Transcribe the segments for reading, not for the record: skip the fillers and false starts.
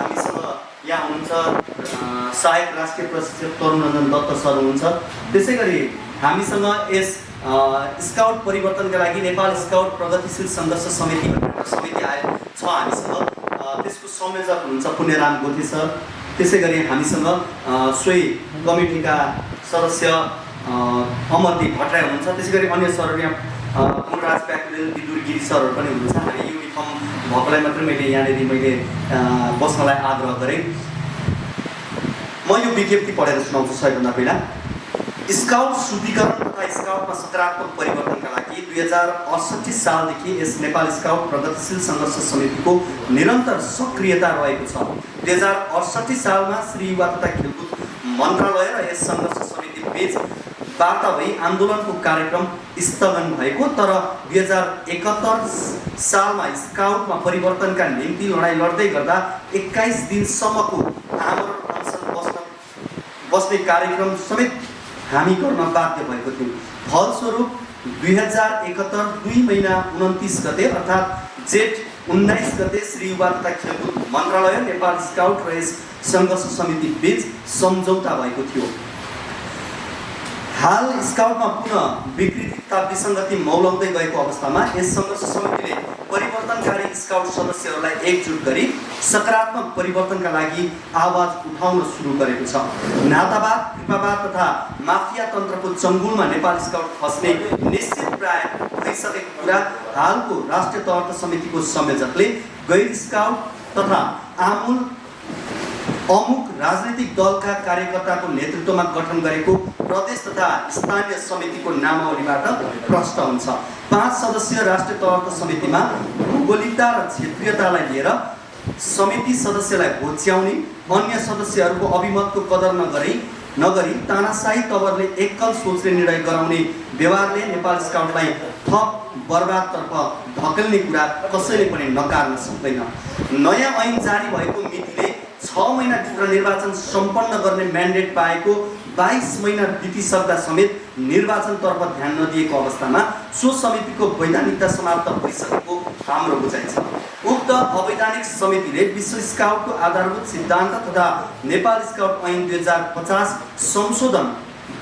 हामीसँग यहाँ हुनुहुन्छ सहायक राष्ट्रिय प्रशिक्षक तरुणरञ्जन दत्त सर हुनुहुन्छ। त्यसै गरी हामीसँग यस स्काउट परिवर्तनका लागि नेपाल स्काउट प्रगतिशील सङ्घर्ष समिति भन्ने समिति आएको छ हामीसँग। त्यसको संयोजक हुनुहुन्छ पुण्यराम गोथे सर। त्यसै गरी हामीसँग सोही कमिटीका सदस्य अमरदीप भट्टराई हुनुहुन्छ। त्यसै गरी अन्य सरहरू यहाँ गुणराज प्याकुरेल विदुर गिरी सरहरू पनि हुनुहुन्छ। हामी युनिफर्म भएकोलाई मात्रै मैले यहाँनिर बस्नलाई आग्रह गरेँ। म यो विज्ञप्ति पढेर सुनाउँछु सबैभन्दा पहिला। स्काउट शुद्धिकरण तथा स्काउटमा सकारात्मक परिवर्तनका लागि 2068 सालदेखि यस नेपाल स्काउट प्रगतिशील सङ्घर्ष समितिको निरन्तर सक्रियता रहेको छ। 2068 सालमा श्री युवा तथा खेलकुद मन्त्रालय र यस सङ्घर्ष समिति बीच वार्ता भई आन्दोलनको कार्यक्रम स्थगन भएको, तर 2071 सालमा स्काउटमा परिवर्तनका निम्ति लडाइँ लड्दै गर्दा 21 दिनसम्मको आमरण अनसन बस्ने कार्यक्रम समेत हामी गर्न बाध्य भएको थियो। फलस्वरूप 2071 2 महिना 29 गते अर्थात् जेठ 19 गते श्री युवा तथा खेलकुद मन्त्रालय नेपाल स्काउट र यस सङ्घर्ष समिति बीच सम्झौता भएको थियो। हाल स्काउटमा पुनः विकृति तथा विसङ्गति मौलाउँदै गएको अवस्थामा यस सङ्घर्ष समितिले परिवर्तनकारी स्काउट सदस्यहरूलाई एकजुट गरी सकारात्मक परिवर्तनका लागि आवाज उठाउन सुरु गरेको छ। नातावाद, कृपावाद तथा माफिया तन्त्रको चङ्गुलमा नेपाल स्काउट फस्ने निश्चित प्राय भइसकेको कुरा हालको राष्ट्रिय तर्क समितिको संयोजकले गैर स्काउट तथा अमुक राजनीतिक दलका कार्यकर्ताको नेतृत्वमा गठन गरेको प्रदेश तथा स्थानीय समितिको नामावलीबाट प्रष्ट हुन्छ। 5 सदस्यीय राष्ट्रिय तर्क समितिमा भौगोलिकता र क्षेत्रीयतालाई लिएर समिति सदस्यलाई भोच्याउने, अन्य सदस्यहरूको अभिमतको कदर नगरी तानाशाही तवरले एकल सोचले निर्णय गराउने व्यवहारले नेपाल स्काउटलाई थप बर्बादतर्फ धकेल्ने कुरा कसैले पनि नकार्न सक्दैन। नयाँ ऐन जारी भएको मितिले 6 महिनाभित्र निर्वाचन सम्पन्न गर्ने म्यान्डेट पाएको 22 महिना बितिसक्दा समेत निर्वाचनतर्फ ध्यान नदिएको अवस्थामा सो समितिको वैधानिकता समाप्त भइसकेको हाम्रो बुझाइ छ। उक्त अवैधानिक समितिले विश्व स्काउटको आधारभूत सिद्धान्त तथा नेपाल स्काउट ऐन 2050 संशोधन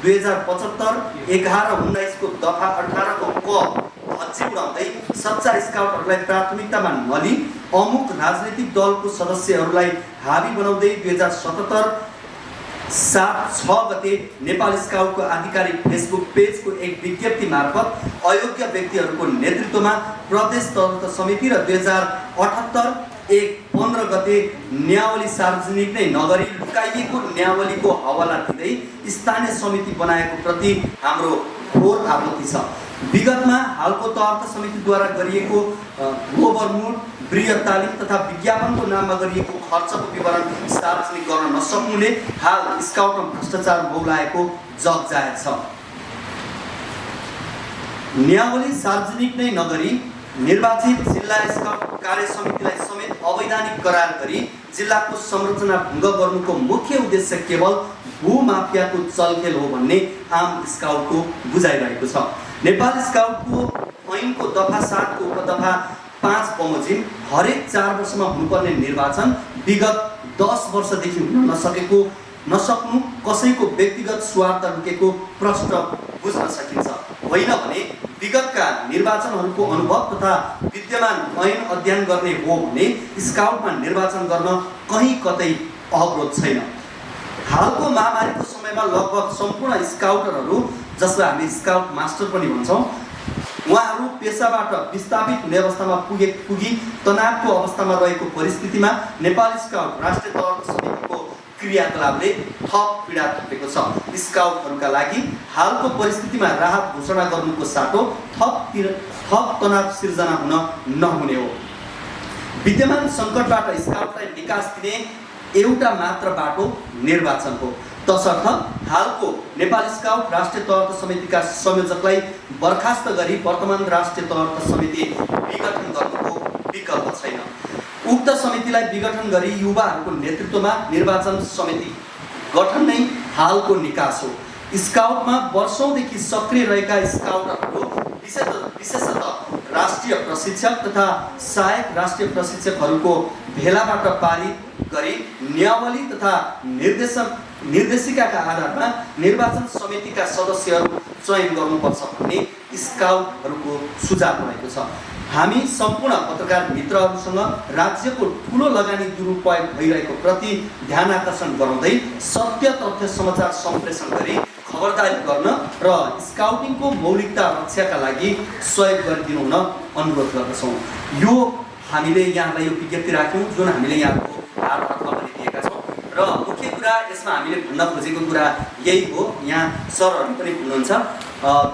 2075 11-19 को दफा 18 को क धज्जी उडाउँदै सच्चा स्काउटहरूलाई प्राथमिकतामा नलिई अमुक राजनीतिक दलको सदस्यहरूलाई हावी बनाउँदै 2077 7 6 गते नेपाल स्काउटको आधिकारिक फेसबुक पेजको एक विज्ञप्ति मार्फत अयोग्य व्यक्तिहरूको नेतृत्वमा प्रदेश तर्क समिति र 2078 1 15 गते न्यावली सार्वजनिक नै नगरी लुकाइएको न्यावलीको हवाला दिँदै स्थानीय समिति बनाएको प्रति हाम्रो घोर आपत्ति छ। विगतमा हालको तर्क समितिद्वारा गरिएको ओभरमुड, वृहत तालिम तथा विज्ञापनको नाममा गरिएको खर्चको विवरण सार्वजनिक गर्न नसक्नुले हाल स्काउटमा भ्रष्टाचार मौलाएको जगजाहेर छ। न्यावली सार्वजनिक नै नगरी निर्वाचित जिल्ला स्काउट कार्य समितिलाई समेत अवैधानिक करार गरी जिल्लाको संरचना भङ्ग गर्नुको मुख्य उद्देश्य केवल भूमाफियाको चलखेल हो भन्ने आम स्काउटको बुझाइ रहेको छ। नेपाल स्काउटको ऐनको दफा 7 को उपदफा 5 बमोजिम हरेक 4 वर्षमा हुनुपर्ने निर्वाचन विगत 10 वर्षदेखि हुन नसक्नु कसैको व्यक्तिगत स्वार्थ लुकेको प्रश्न बुझ्न सकिन्छ। होइन भने विगतका निर्वाचनहरूको अनुभव तथा विद्यमान ऐन अध्ययन गर्ने हो भने स्काउटमा निर्वाचन गर्न कहीँ कतै अवरोध छैन। हालको महामारीको समयमा लगभग सम्पूर्ण स्काउटरहरू, जसलाई हामी स्काउट मास्टर पनि भन्छौँ, उहाँहरू पेसाबाट विस्थापित हुने अवस्थामा पुगी तनावको अवस्थामा रहेको परिस्थितिमा नेपाल स्काउट राष्ट्रिय तर्क समितिको क्रियाकलापले थप पीडा थपेको छ। स्काउटहरूका लागि हालको परिस्थितिमा राहत घोषणा गर्नुको साटो थप तनाव सिर्जना हुन नहुने हो। विद्यमान सङ्कटबाट स्काउटलाई निकास दिने एउटा मात्र बाटो निर्वाचन हो। तसर्थ हालको नेपाल स्काउट राष्ट्रिय तर्क समितिका संयोजकलाई बर्खास्त गरी वर्तमान राष्ट्रिय तर्क समिति विघटन गर्नुको विकल्प छैन। उक्त समितिलाई विघटन गरी युवाहरूको नेतृत्वमा निर्वाचन समिति गठन नै हालको निकास हो। स्काउटमा वर्षौंदेखि सक्रिय रहेका स्काउटरहरू विशेषतः राष्ट्रिय प्रशिक्षक तथा सहायक राष्ट्रिय प्रशिक्षकहरूको भेलाबाट पारित गरी नियमावली तथा निर्देशिकाका आधारमा निर्वाचन समितिका सदस्यहरू चयन गर्नुपर्छ भन्ने स्काउटहरूको सुझाव रहेको छ। हामी सम्पूर्ण पत्रकार मित्रहरूसँग राज्यको ठुलो लगानी दुरुपयोग भइरहेको प्रति ध्यान आकर्षण गराउँदै सत्य तथ्य समाचार सम्प्रेषण गरी खबरदारी गर्न र स्काउटिङको मौलिकता रक्षाका लागि सहयोग गरिदिनु हुन अनुरोध गर्दछौँ। यो हामीले यहाँलाई यो विज्ञप्ति राख्यौँ जुन हामीले यहाँको हातमा पनि दिएका छौँ र मुख्य कुरा यसमा हामीले भन्न खोजेको कुरा यही हो। यहाँ सरहरू पनि हुनुहुन्छ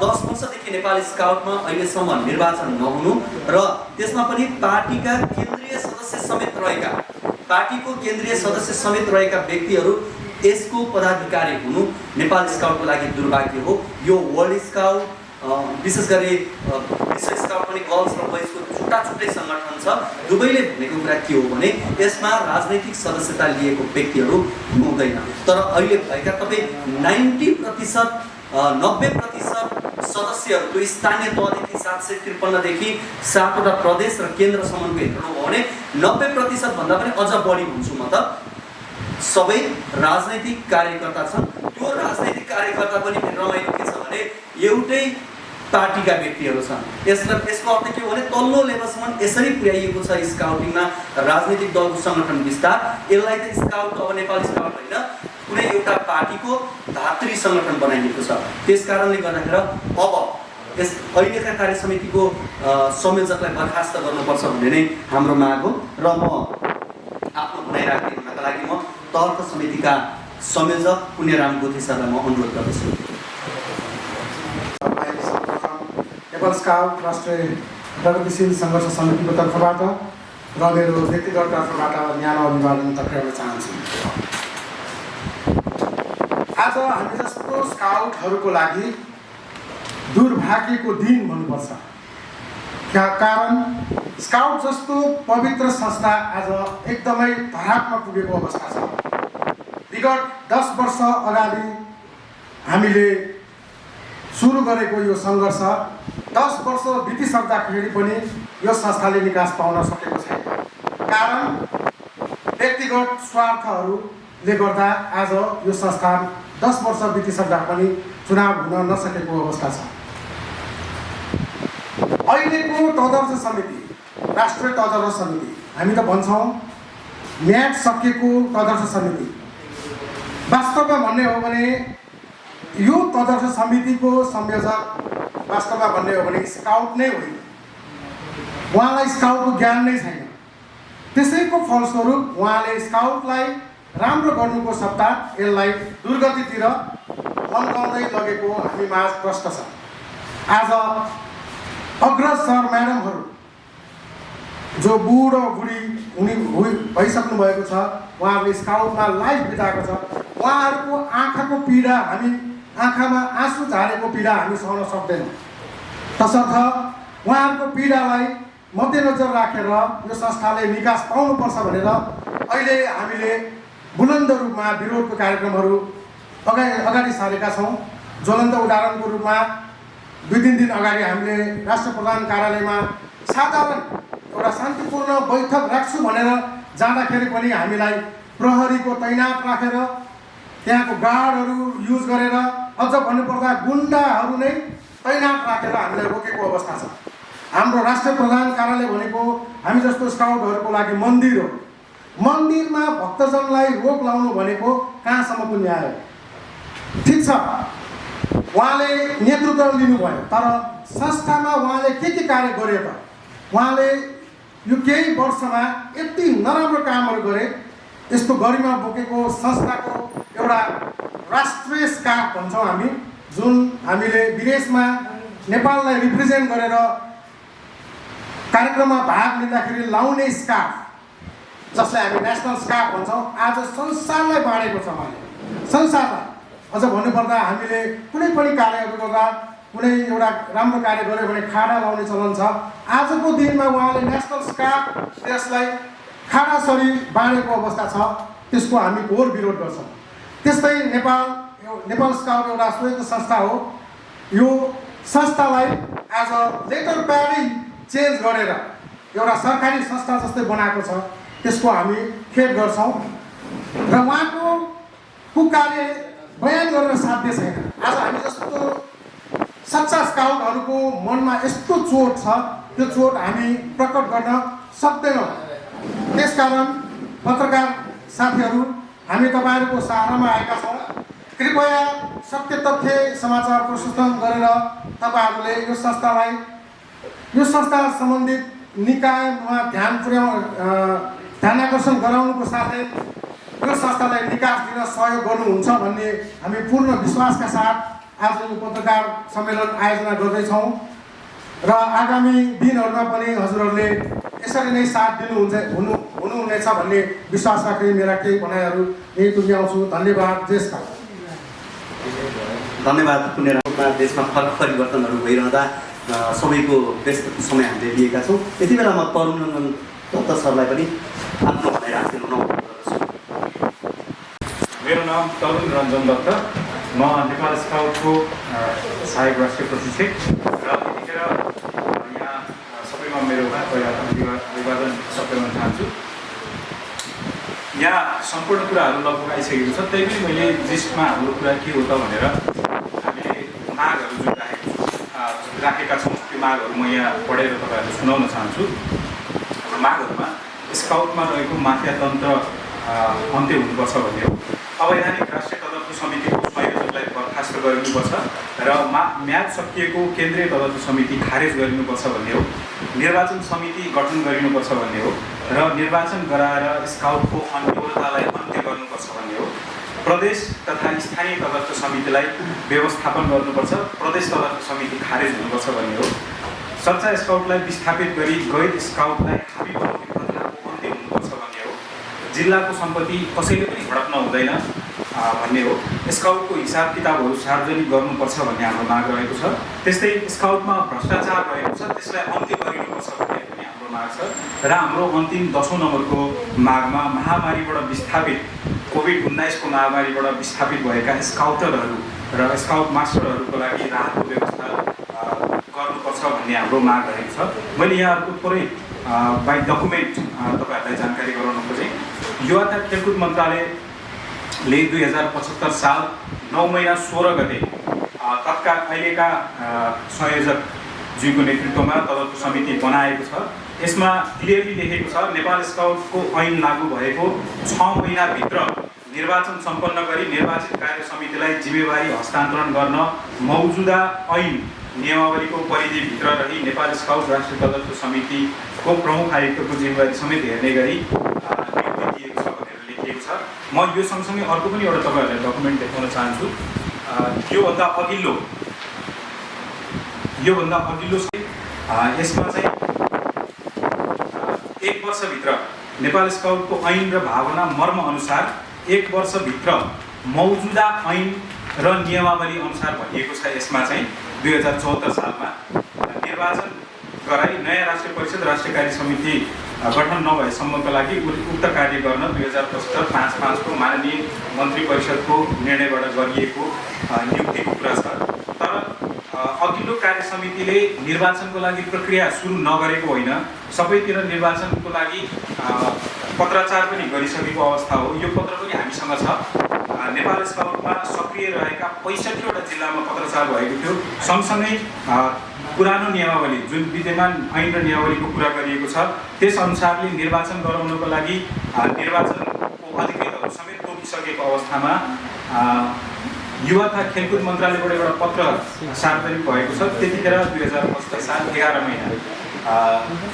10 वर्षदेखि नेपाल स्काउटमा अहिलेसम्म निर्वाचन नहुनु र त्यसमा पनि पार्टीको केन्द्रीय सदस्य समेत रहेका व्यक्तिहरू यसको पदाधिकारी हुनु नेपाल स्काउटको लागि दुर्भाग्य हो। यो वर्ल्ड स्काउट विशेष गरी विश्व स्काउट पनि गर्ल्स र बोइजको छुट्टै सङ्गठन छ। दुवैले भनेको कुरा के हो भने यसमा राजनैतिक सदस्यता लिएको व्यक्तिहरू हुँदैन। तर अहिले भएका तपाईँ 90% सदस्यहरूको स्थानीय तहदेखि 753 देखि 7वटा प्रदेश र केन्द्रसम्मको हेर्नुभयो भने 90% भन्दा पनि अझ बढी हुन्छु म त सबै राजनैतिक कार्यकर्ता छन्। त्यो राजनैतिक कार्यकर्ता पनि रमाइलो के छ भने एउटै पार्टीका व्यक्तिहरू छन्। यसको अर्थ के हो भने तल्लो लेभलसम्म यसरी पुर्याइएको छ स्काउटिङमा राजनैतिक दलको सङ्गठन विस्तार। यसलाई त स्काउट अब नेपाल स्काउट होइन कुनै एउटा पार्टीको धात्री सङ्गठन बनाइएको छ। त्यस कारणले गर्दाखेरि अब यस अहिलेका कार्य समितिको संयोजकलाई बर्खास्त गर्नुपर्छ भन्ने नै हाम्रो माग हो र म आफ्नो भनाइ राख्ने हुनका लागि म तर्क समितिका संयोजक पुण्यराम गोथे सरलाई म अनुरोध गर्दछु। नेपाल स्काउट राष्ट्रिय प्रगतिशील सङ्घर्ष समितिको तर्फबाट र मेरो व्यक्तिगत तर्फबाट न्यानो अभिवादन टक्राउन चाहन्छु। आज हामी जस्तो स्काउटहरूको लागि दुर्भाग्यको दिन भन्नुपर्छ। कारण स्काउट जस्तो पवित्र संस्था आज एकदमै धरापमा पुगेको अवस्था छ। विगत 10 वर्ष अगाडि हामीले सुरु गरेको यो सङ्घर्ष 10 वर्ष बितिसक्दाखेरि पनि यो संस्थाले निकास पाउन सकेको छैन। कारण व्यक्तिगत स्वार्थहरूले गर्दा आज यो संस्था 10 वर्ष बितिसक्दा पनि चुनाव हुन नसकेको अवस्था छ। अहिलेको तदर्थ समिति राष्ट्रिय तदर्थ समिति हामी त भन्छौँ म्याद सकिएको तदर्थ समिति। वास्तवमा भन्ने हो भने यो तदर्थ समितिको संयोजक वास्तवमा भन्ने हो भने स्काउट नै होइन। उहाँलाई स्काउटको ज्ञान नै छैन। त्यसैको फलस्वरूप उहाँले स्काउटलाई राम्रो गर्नुको सट्टा यसलाई दुर्गतितिर लम्काउँदै लगेको हामी माझ प्रश्न छ। आज अग्रज सर म्याडमहरू जो बुढो बुढी भइसक्नु भएको छ, उहाँहरूले स्काउटमा लाइफ बिताएको छ। उहाँहरूको आँखाको पीडा हामी आँखामा आँसु झारेको पीडा हामी सहन सक्दैनौँ। तसर्थ उहाँहरूको पीडालाई मध्यनजर राखेर यो संस्थाले निकास पाउनुपर्छ भनेर अहिले हामीले बुलन्द रूपमा विरोधको कार्यक्रमहरू अगाडि सारेका छौँ। ज्वलन्त उदाहरणको रूपमा 2-3 दिन अगाडि हामीले राष्ट्र प्रधान कार्यालयमा साधारण एउटा शान्तिपूर्ण बैठक राख्छु भनेर जाँदाखेरि पनि हामीलाई प्रहरीको तैनात राखेर त्यहाँको गार्डहरू युज गरेर अझ भन्नुपर्दा गुन्डाहरू नै तैनात राखेर हामीलाई रोकेको अवस्था छ। हाम्रो राष्ट्रिय प्रधान कार्यालय भनेको हामी जस्तो स्काउटहरूको लागि मन्दिर हो। मन्दिरमा भक्तजनलाई रोक लाउनु भनेको कहाँसम्मको न्याय हो? ठिक छ, उहाँले नेतृत्व लिनुभयो, तर संस्थामा उहाँले के कार्य गरे त? उहाँले यो केही वर्षमा यति नराम्रो कामहरू गरे। यस्तो गरिमा बोकेको संस्थाको एउटा राष्ट्रिय स्कार्फ भन्छौँ हामी, जुन हामीले विदेशमा नेपाललाई रिप्रेजेन्ट गरेर कार्यक्रममा भाग लिँदाखेरि लाउने स्कार्फ, जसलाई हामी नेसनल स्कार्फ भन्छौँ, आज संसारलाई बाँडेको छ। उहाँले संसारलाई अझ भन्नुपर्दा हामीले कुनै पनि कार्यहरू गर्दा कुनै एउटा राम्रो कार्य गऱ्यो भने खाडा लाउने चलन छ। आजको दिनमा उहाँले नेसनल स्कार्फ देशलाई खाडासरी बाँडेको अवस्था छ। त्यसको हामी घोर विरोध गर्छौँ। त्यस्तै नेपाल स्काउट एउटा स्वायत्त संस्था हो। यो संस्थालाई आज लेटर प्याडै चेन्ज गरेर एउटा सरकारी संस्था जस्तै बनाएको छ, त्यसको हामी खेद गर्छौँ र उहाँको कुकार्य बयान गरेर साध्य छैन। आज हामी जस्तो सच्चा स्काउटहरूको मनमा यस्तो चोट छ, त्यो चोट हामी प्रकट गर्न सक्दैनौँ। त्यसकारण पत्रकार साथीहरू, हामी तपाईँहरूको सहारामा आएका छौँ। कृपया सत्य तथ्य समाचार प्रस्तुत गरेर तपाईँहरूले यो संस्था सम्बन्धित निकायमा ध्यान आकर्षण गराउनुको साथै यो संस्थालाई निकास दिन सहयोग गर्नुहुन्छ भन्ने हामी पूर्ण विश्वासका साथ आज यो पत्रकार सम्मेलन आयोजना गर्दैछौँ र आगामी दिनहरूमा पनि हजुरहरूले यसरी नै साथ हुनुहुनेछ भन्ने विश्वास राख्दै मेरा केही भनाइहरू यही टुङ्ग्याउँछु। धन्यवाद। देशका धन्यवाद। पुण्य रूपमा देशमा परिवर्तनहरू भइरहँदा सबैको व्यस्त समय हामीले लिएका छौँ। यति बेला म तरुण रञ्जन दत्त सरलाई पनि आफ्नो भनाइ राखिदिनु गर्दछु। मेरो नाम तरुण रञ्जन दत्त, म नेपाल स्काउटको सहायक राष्ट्रिय प्रशिक्षक र यतिखेर यहाँ सबैमा मेरो अभिवादन सबै चाहन्छु। यहाँ सम्पूर्ण कुराहरू लगभग आइसकेको छ, त्यही पनि मैले जिस्टमा हाम्रो कुरा के हो त भनेर हामीले मागहरू जुन राखेका छौँ त्यो मागहरू म यहाँ पढेर तपाईँहरूलाई सुनाउन चाहन्छु। हाम्रो मागहरूमा स्काउटमा रहेको माफिया तन्त्र अन्त्य हुनुपर्छ भन्ने हो। अवैधानिक राष्ट्रिय तदर्थ समितिको संयोजकलाई बर्खास्त गरिनुपर्छ र म्याद सकिएको केन्द्रीय तदर्थ समिति खारेज गरिनुपर्छ भन्ने हो। निर्वाचन समिति गठन गरिनुपर्छ भन्ने हो र निर्वाचन गराएर स्काउटको अन्यलतालाई अन्त्य गर्नुपर्छ भन्ने हो। प्रदेश तथा स्थानीय तदर्थ समितिलाई व्यवस्थापन गर्नुपर्छ, प्रदेश तदर्थ समिति खारेज हुनुपर्छ भन्ने हो। सच्चा स्काउटलाई विस्थापित गरी गैर स्काउटलाई हाबी बनाउने प्रथाको अन्त्य हुनुपर्छ भन्ने हो। जिल्लाको सम्पत्ति कसैले पनि हडप्न हुँदैन भन्ने हो। स्काउटको हिसाब किताबहरू सार्वजनिक गर्नुपर्छ भन्ने हाम्रो माग रहेको छ। त्यस्तै स्काउटमा भ्रष्टाचार रहेको छ, त्यसलाई अन्त्य गरिनुपर्छ भन्ने पनि हाम्रो माग छ। र हाम्रो अन्तिम 10औं नम्बरको मागमा महामारीबाट विस्थापित कोभिड-19 को महामारीबाट विस्थापित भएका स्काउटरहरू र स्काउट मास्टरहरूको लागि राहतको व्यवस्था गर्नुपर्छ भन्ने हाम्रो माग रहेको छ। मैले यहाँहरूको थोरै बाई डकुमेन्ट तपाईँहरूलाई जानकारी गराउन खोजेँ। युवा तथा खेलकुद मन्त्रालयले 2075 साल 9 महिना 16 गते तत्काल अहिलेका संयोजक ज्यूको नेतृत्वमा तदर्थ समिति बनाएको छ। यसमा क्लियरली लेखेको छ, नेपाल स्काउटको ऐन लागू भएको 6 महिनाभित्र निर्वाचन सम्पन्न गरी निर्वाचित कार्य समितिलाई जिम्मेवारी हस्तान्तरण गर्न मौजुदा ऐन नियमावलीको परिधिभित्र रही नेपाल स्काउट राष्ट्रिय तदर्थ समितिको प्रमुख आयुक्तको जिम्मेवारी समेत हेर्ने गरी नियुक्ति दिएको छ भनेर लेखिएको छ। म यो सँगसँगै अर्को पनि एउटा तपाईँहरूलाई डकुमेन्ट देखाउन चाहन्छु। योभन्दा अघिल्लो यसमा चाहिँ 1 वर्षभित्र नेपाल स्काउटको ऐन र भावना मर्म अनुसार 1 वर्षभित्र मौजुदा ऐन र नियमावली अनुसार भनिएको छ। यसमा चाहिँ 2074 सालमा निर्वाचन गराई नयाँ राष्ट्रिय परिषद राष्ट्रिय कार्य समिति गठन नभएसम्मका लागि उक्त कार्य गर्न 2075-5 को माननीय मन्त्री परिषदको निर्णयबाट गरिएको नियुक्तिको कुरा छ। तर अघिल्लो कार्य समितिले निर्वाचनको लागि प्रक्रिया सुरु नगरेको होइन, सबैतिर निर्वाचनको लागि पत्राचार पनि गरिसकेको अवस्था हो। यो पत्र पनि हामीसँग छ। नेपाल स्काउटमा सक्रिय रहेका 65वटा जिल्लामा पत्राचार भएको थियो। सँगसँगै पुरानो नियमावली जुन विद्यमान ऐन र नियमावलीको कुरा गरिएको छ त्यसअनुसारले निर्वाचन गराउनको लागि निर्वाचनको अधिकृतहरू समेत तोकिसकेको अवस्थामा युवा तथा खेलकुद मन्त्रालयबाट एउटा पत्र सार्वजनिक भएको छ। त्यतिखेर 2025 साल 11 महिना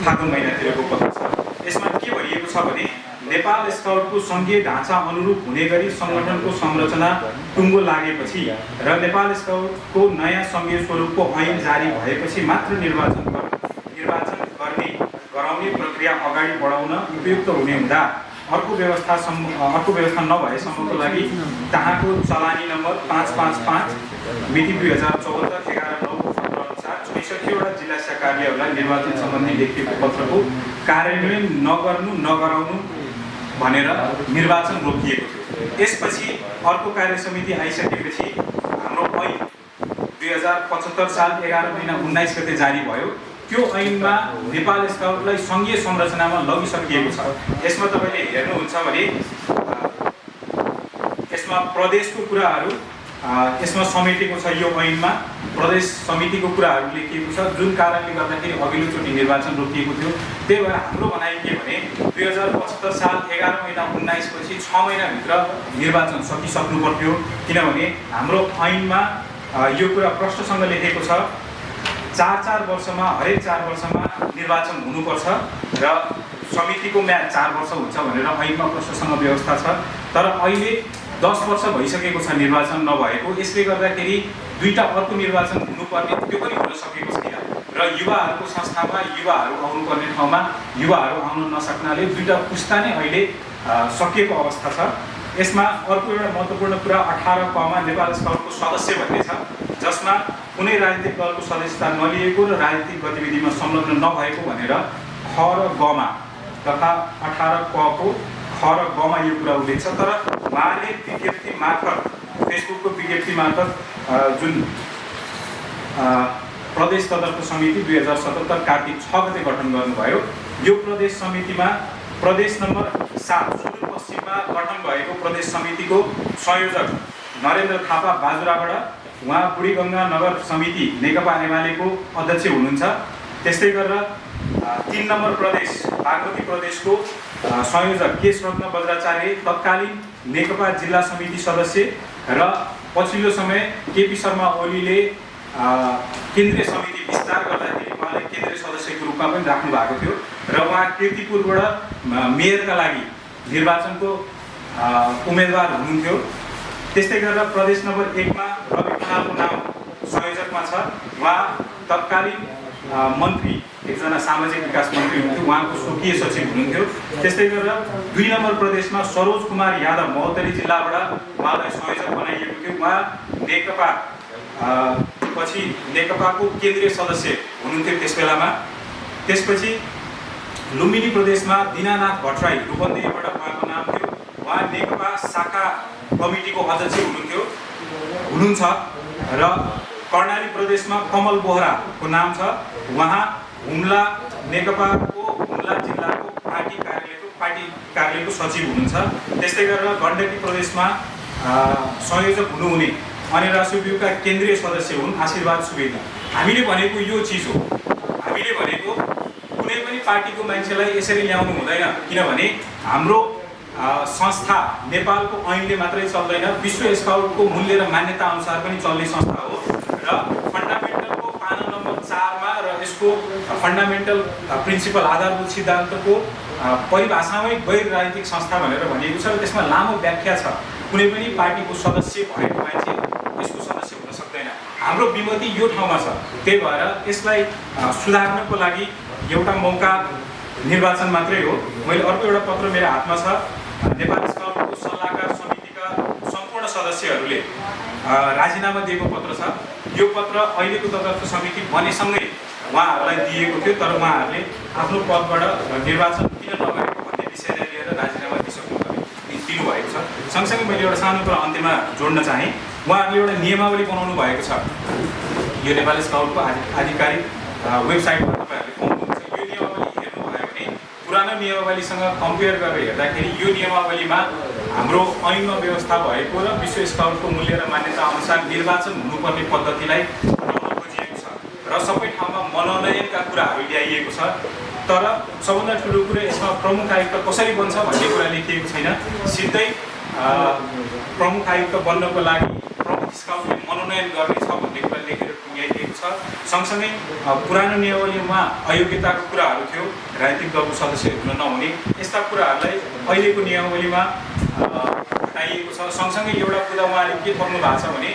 फागुन महिनातिरको पत्र छ। यसमा के भनिएको छ भने नेपाल स्काउटको सङ्घीय ढाँचा अनुरूप हुने गरी सङ्गठनको संरचना टुङ्गो लागेपछि र नेपाल स्काउटको नयाँ सङ्घीय स्वरूपको ऐन जारी भएपछि मात्र निर्वाचन गराउने प्रक्रिया अगाडि बढाउन उपयुक्त हुने हुँदा अर्को व्यवस्था नभएसम्मको लागि तहाँको चलानी नम्बर 555 मिति 2074 11/9 को पत्र अनुसार 64वटा जिल्ला शिक्षा कार्यालयहरूलाई निर्वाचन सम्बन्धी लेखिएको पत्रको कार्यान्वयन नगराउनु भनेर निर्वाचन रोकिएको थियो। यसपछि अर्को कार्य समिति आइसकेपछि हाम्रो ऐन 2075 साल 11 महिना 19 गते जारी भयो। त्यो ऐनमा नेपाल स्काउटलाई सङ्घीय संरचनामा लगिसकिएको छ। यसमा तपाईँले हेर्नुहुन्छ भने यसमा प्रदेशको कुराहरू यसमा समेटेको छ। यो ऐनमा प्रदेश समितिको कुराहरू लेखिएको छ, जुन कारणले गर्दाखेरि अघिल्लोचोटि निर्वाचन रोकिएको थियो। त्यही भएर हाम्रो भनाइ के भने 2075 साल 11 महिना 19 पछि 6 महिनाभित्र निर्वाचन सकिसक्नु पर्थ्यो, किनभने हाम्रो ऐनमा यो कुरा प्रष्टसँग लेखेको छ 4 वर्षमा, हरेक 4 वर्षमा निर्वाचन हुनुपर्छ र समितिको म्याद 4 वर्ष हुन्छ भनेर ऐनमा प्रष्टसँग व्यवस्था छ। तर अहिले 10 वर्ष भइसकेको छ निर्वाचन नभएको, यसले गर्दाखेरि दुईटा अर्को निर्वाचन हुनुपर्ने त्यो पनि हुन सकेको छैन र युवाहरूको संस्थामा युवाहरू आउनुपर्ने ठाउँमा युवाहरू आउन नसक्नाले दुईटा पुस्ता नै अहिले सकिएको अवस्था छ। यसमा अर्को एउटा महत्त्वपूर्ण कुरा 18 क मा नेपाल स्काउटको सदस्य भन्ने छ, जसमा कुनै राजनीतिक दलको सदस्यता नलिएको र राजनीतिक गतिविधिमा संलग्न नभएको भनेर ख र ग मा तथा 18 क को ख र ग मा यो कुरा उल्लेख छ। तर उहाँले विज्ञप्ति मार्फत, फेसबुकको विज्ञप्ति मार्फत जुन प्रदेश तदर्थ समिति 2077 कार्तिक 6 गते गठन गर्नुभयो, यो प्रदेश समितिमा प्रदेश नम्बर 7 सुदूरपश्चिममा गठन भएको प्रदेश समितिको संयोजक नरेन्द्र थापा बाजुराबाट उहाँ बुढीगङ्गा नगर समिति नेकपा एमालेको अध्यक्ष हुनुहुन्छ। त्यस्तै गरेर 3 नम्बर प्रदेश बागमती प्रदेशको संयोजक केशरत्न बज्राचार्य तत्कालीन नेकपा जिल्ला समिति सदस्य र पछिल्लो समय केपी शर्मा ओलीले केन्द्रीय समिति विस्तार गर्दाखेरि उहाँलाई केन्द्रीय सदस्यको रूपमा पनि राख्नु भएको थियो र उहाँ कीर्तिपुरबाट मेयरका लागि निर्वाचनको उम्मेदवार हुनुहुन्थ्यो। त्यस्तै गरेर प्रदेश नम्बर 1 मा रवि खनालको नाम संयोजकमा छ। उहाँ तत्कालीन मन्त्री, एकजना सामाजिक विकास मन्त्री हुनुहुन्थ्यो, उहाँको स्वकीय सचिव हुनुहुन्थ्यो। त्यस्तै गरेर 2 नम्बर प्रदेशमा सरोज कुमार यादव महोत्तरी जिल्लाबाट उहाँलाई संयोजक बनाइएको थियो। उहाँ नेकपा पछि नेकपाको केन्द्रीय सदस्य हुनुहुन्थ्यो त्यस बेलामा। त्यसपछि लुम्बिनी प्रदेशमा दिनानाथ भट्टराई रूपन्देहीबाट उहाँको नाम थियो, उहाँ नेकपा शाखा कमिटीको अध्यक्ष हुनुहुन्छ र कर्णाली प्रदेशमा कमल बोहराको नाम छ, उहाँ हुम्ला नेकपाको हुम्ला जिल्लाको पार्टी कार्यालयको सचिव हुनुहुन्छ। त्यस्तै गरेर गण्डकी प्रदेशमा संयोजक हुनुहुने अनिरा सुब्युका केन्द्रीय सदस्य हुन् आशीर्वाद सुवेदी। हामीले भनेको यो चिज हो, हामीले भनेको कुनै पनि पार्टीको मान्छेलाई यसरी ल्याउनु हुँदैन, किनभने हाम्रो संस्था नेपालको ऐनले मात्रै चल्दैन, विश्व स्काउटको मूल्य र मान्यता अनुसार पनि चल्ने संस्था हो र फन्डामेन्टलको पाना नम्बर 4 मा र यसको फन्डामेन्टल प्रिन्सिपल आधारभूत सिद्धान्तको परिभाषामै गैर राजनीतिक संस्था भनेर भनिएको छ र त्यसमा लामो व्याख्या छ। कुनै पनि पार्टीको सदस्य भएको मान्छे यसको सदस्य हुन सक्दैन। हाम्रो विमति यो ठाउँमा छ, त्यही भएर यसलाई सुधार्नको लागि एउटा मौका निर्वाचन मात्रै हो। मैले अर्को एउटा पत्र मेरो हातमा छ, नेपाल स्काउटको सल्लाहकार समितिका सम्पूर्ण सदस्यहरूले राजीनामा दिएको पत्र छ। यो पत्र अहिलेको तदर्थ समिति बनेसँगै उहाँहरूलाई दिएको थियो, तर उहाँहरूले आफ्नो पदबाट निर्वाचन किन नगरेको भन्ने विषयलाई लिएर राजीनामा दिनुभएको छ। सँगसँगै मैले एउटा सानो कुरा अन्त्यमा जोड्न चाहेँ, उहाँहरूले एउटा नियमावली बनाउनु भएको छ। यो नेपाल स्काउटको आधिकारिक वेबसाइटमा तपाईँहरूले पाउनुहुन्छ। यो नियमावली हेर्नुभयो भने पुरानो नियमावलीसँग कम्पेयर गरेर हेर्दाखेरि यो नियमावलीमा हाम्रो ऐनमा व्यवस्था भएको र विश्व स्काउटको मूल्य र मान्यता अनुसार निर्वाचन हुनुपर्ने पद्धतिलाई हटाउन खोजिएको छ र सबै ठाउँमा मनोनयनका कुराहरू ल्याइएको छ। तर सबभन्दा ठुलो कुरा यसमा प्रमुख आयुक्त कसरी बन्छ भन्ने कुरा लेखिएको छैन। सिधै प्रमुख आयुक्त बन्नको लागि प्रमुख स्काउटले मनोनयन गर्नेछ भन्ने कुरा लेखेर टुङ्ग्याइएको छ। सँगसँगै पुरानो नियमावलीमा अयोग्यताको कुराहरू थियो, राजनीतिक दलको सदस्य हुन नहुने, यस्ता कुराहरूलाई अहिलेको नियमावलीमा हटाइएको छ। सँगसँगै एउटा कुरा उहाँले के थप्नु भएको छ भने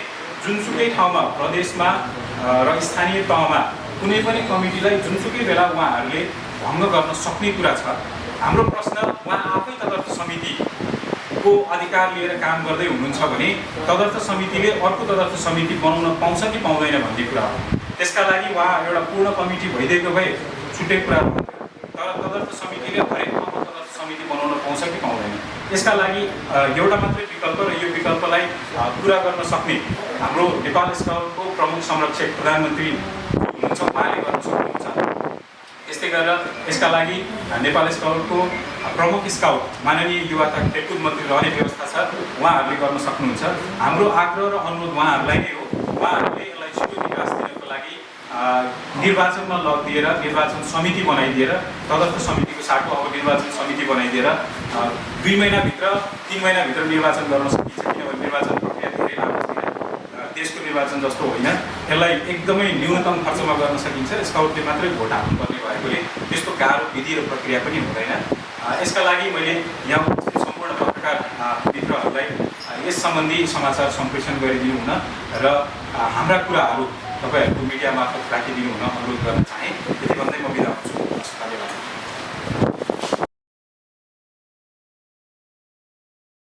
जुनसुकै ठाउँमा प्रदेशमा र स्थानीय तहमा कुनै पनि कमिटीलाई जुनसुकै बेला उहाँहरूले भङ्ग गर्न सक्ने कुरा छ। हाम्रो प्रश्न, उहाँ आफै तदर्थ समितिको अधिकार लिएर काम गर्दै हुनुहुन्छ भने तदर्थ समितिले अर्को तदर्थ समिति बनाउन पाउँछ कि पाउँदैन भन्ने कुरा हो। त्यसका लागि उहाँ एउटा पूर्ण कमिटी भइदिएको भए छुट्टै कुरा हो, तर तदर्थ समितिले हरेक ठाउँमा तदर्थ समिति बनाउन पाउँछ कि पाउँदैन, यसका लागि एउटा मात्रै विकल्प र यो विकल्पलाई पुरा गर्न सक्ने हाम्रो नेपाल स्काउटको प्रमुख संरक्षक प्रधानमन्त्री हुनुहुन्छ, उहाँले गर्न सक्नुहुन्छ। त्यसै गरेर यसका लागि नेपाल स्काउटको प्रमुख स्काउट माननीय युवा तथा खेलकुद मन्त्री रहने व्यवस्था छ, उहाँहरूले गर्न सक्नुहुन्छ। हाम्रो आग्रह र अनुरोध उहाँहरूलाई नै हो, उहाँहरूले यसलाई छिटो विकास दिनको लागि निर्वाचनमा लगिदिएर निर्वाचन समिति बनाइदिएर तदर्थ समितिको साटो अब निर्वाचन समिति बनाइदिएर 2 महिनाभित्र 3 महिनाभित्र निर्वाचन गर्न सकिन्छ, किनभने निर्वाचन प्रक्रिया धेरै लामो छैन, देशको निर्वाचन जस्तो होइन। यसलाई एकदमै न्यूनतम खर्चमा गर्न सकिन्छ। स्काउटले मात्रै भोट हाल्नुपर्ने भएकोले त्यस्तो गाह्रो विधि र प्रक्रिया पनि हुँदैन। यसका लागि मैले यहाँ उपस्थित सम्पूर्ण पत्रकार मित्रहरूलाई यस सम्बन्धी समाचार सम्प्रेषण गरिदिनु हुन र हाम्रा कुराहरू तपाईँहरूको मिडिया मार्फत राखिदिनु हुन अनुरोध गर्न चाहे। यति भन्दै म बिदा हुन्छु। धन्यवाद।